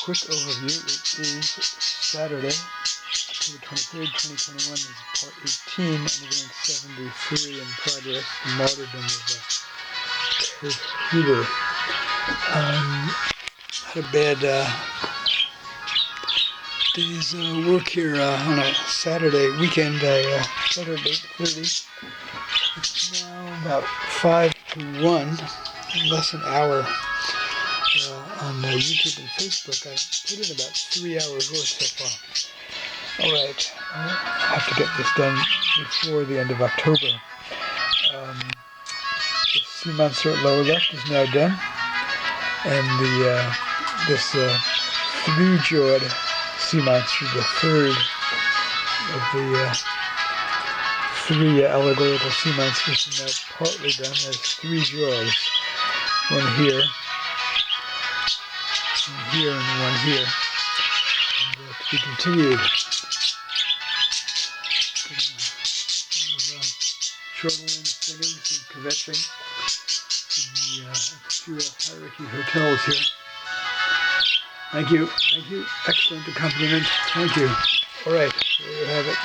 quick overview. It is Saturday, October 23rd, 2021. This is part 18, undergoing 73 in progress, the martyrdom of A K Segan. Had a bad day's work here on a Saturday weekend. I started at 8:30. It's now about 5 to 1, less than an hour. On YouTube and Facebook, I put in about 3 hours worth so far. Alright, I have to get this done before the end of October. The Seamancer lower left is now done, and this three-jawed Seamancer, the third of the three allegorical Seamancers, is now partly done. There's three jaws, one here, and one here, and to be continued. Chortling, singing, some kvetching in the two hierarchy hotels here. Thank you, excellent accompaniment, thank you. Alright, there you have it.